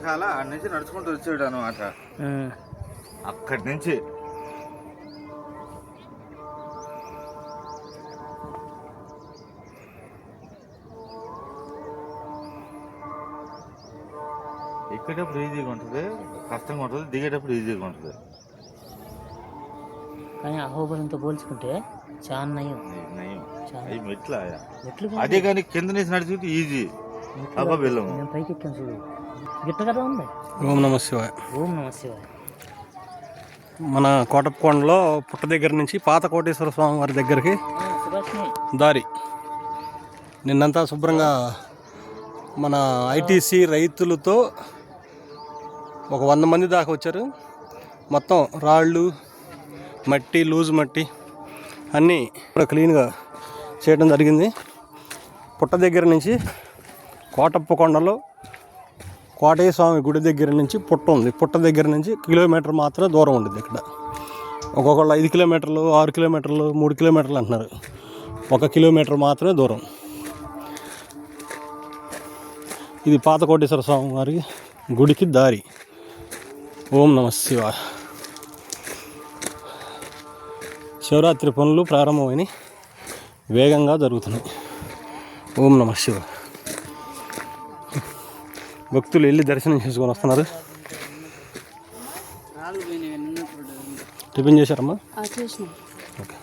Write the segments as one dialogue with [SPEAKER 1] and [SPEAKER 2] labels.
[SPEAKER 1] వెనకాల ఆడ నుంచి నడుచుకుంటూ వచ్చాడు అనమాట. అక్కడి నుంచి ఎక్కేటప్పుడు ఈజీగా ఉంటుంది, కష్టంగా ఉంటుంది, దిగేటప్పుడు ఈజీగా ఉంటుంది.
[SPEAKER 2] కానీ అహోబలంతో పోల్చుకుంటే చాలా నయం.
[SPEAKER 1] అవి మెట్ల అదే కానీ కింద నుంచి నడుచుకుంటే ఈజీ. అహోబలం
[SPEAKER 2] మేము పైకి ఎక్కాం చూడు, గిట్ట కదా ఉంది.
[SPEAKER 3] ఓం నమ శివాయ.
[SPEAKER 2] ఓం నమ శివాయ.
[SPEAKER 3] మన కోటప్పకొండలో పుట్ట దగ్గర నుంచి పాత కోటేశ్వర స్వామి వారి దగ్గరికి దారి నిన్నంతా శుభ్రంగా మన ఐటీసీ రైతులతో ఒక 100 మంది దాకా వచ్చారు. మొత్తం రాళ్ళు, మట్టి, లూజు మట్టి అన్నీ కూడా క్లీన్గా చేయడం జరిగింది. పుట్ట దగ్గర నుంచి కోటప్పకొండలో కోటయ్య స్వామి గుడి దగ్గర నుంచి పుట్ట ఉంది. పుట్ట దగ్గర నుంచి కిలోమీటర్ మాత్రమే దూరం ఉంటుంది. ఇక్కడ ఒక్కొక్కళ్ళు 5 కిలోమీటర్లు, 6 కిలోమీటర్లు, 3 కిలోమీటర్లు అంటున్నారు. 1 కిలోమీటర్ మాత్రమే దూరం. ఇది పాత కోటేశ్వర స్వామి వారి గుడికి దారి. ఓం నమ శివాయ. శివరాత్రి పనులు ప్రారంభమైనవి, వేగంగా జరుగుతున్నాయి. ఓం నమ శివాయ. భక్తులు వెళ్ళి దర్శనం చేసుకొని వస్తున్నారు. టిఫిన్ చేశారమ్మా? ఓకే.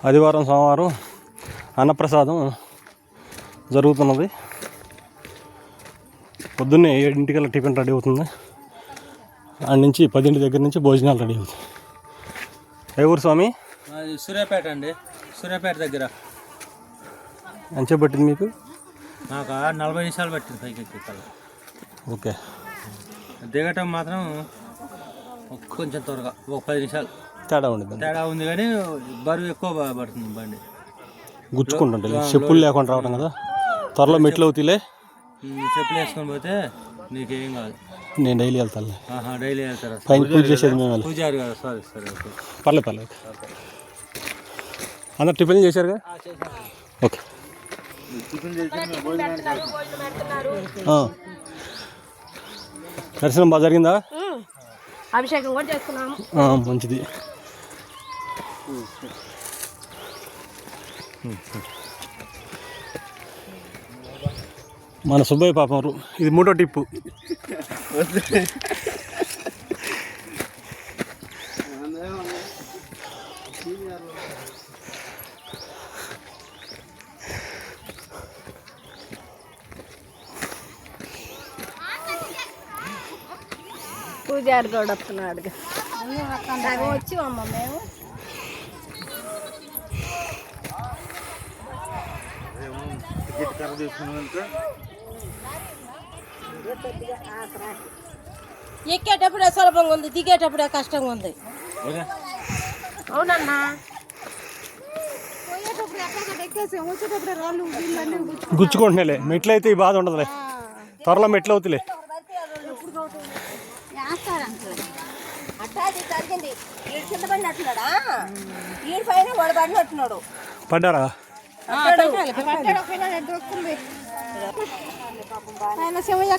[SPEAKER 3] ఆదివారం, సోమవారం అన్నప్రసాదం జరుగుతున్నది. పొద్దున్నే 7 టిఫిన్ రెడీ అవుతుంది. ఆడ నుంచి 10 దగ్గర నుంచి భోజనాలు రెడీ అవుతాయి. ఏ ఊరు స్వామి?
[SPEAKER 4] సూర్యాపేట అండి. సూర్యాపేట దగ్గర.
[SPEAKER 3] ఎంతసేపు పట్టింది మీకు?
[SPEAKER 4] నాకు 40 నిమిషాలు పట్టింది పైకి ఎక్కి.
[SPEAKER 3] ఓకే.
[SPEAKER 4] దిగటం మాత్రం కొంచెం త్వరగా, ఒక 10 నిమిషాలు
[SPEAKER 3] తేడా ఉండదు.
[SPEAKER 4] తేడా ఉంది కానీ బరువు ఎక్కువ పడుతుంది బండి.
[SPEAKER 3] గుచ్చుకుంటుంటే చెప్పులు లేకుండా రావడం కదా. త్వరలో మెట్లు అవుతాయిలే.
[SPEAKER 4] చెప్పులు వేసుకొని పోతే నీకేం కాదు.
[SPEAKER 3] నేను డైలీ వెళ్తాను.
[SPEAKER 4] డైలీ వెళ్తారా?
[SPEAKER 3] పైన పూజ చేసేది మేము.
[SPEAKER 4] పూజారి కదా. సారీ సరే.
[SPEAKER 3] పర్లేదు. అందరు టిఫిన్ చేశారుగా? ఓకే. దర్శనం బాగా జరిగిందా?
[SPEAKER 5] అభిషేకం కూడా చేసుకున్నాము.
[SPEAKER 3] మంచిది. మన సుబ్బయ్య పాపం ఇది 3వ టిప్పు.
[SPEAKER 5] పూజారి కూడా వస్తున్నాడు. వచ్చి అమ్మ మేము ఎక్కేటప్పుడే సులభంగా ఉంది, దిగేటప్పుడే కష్టంగా ఉంది. అవునన్నా.
[SPEAKER 3] గుచ్చుకుంటున్నాలే. మెట్లు అయితే ఈ బాధ ఉండదులే. త్వరలో మెట్లు అవుతులే. పడ్డారా?
[SPEAKER 5] ఆయన శివయ్య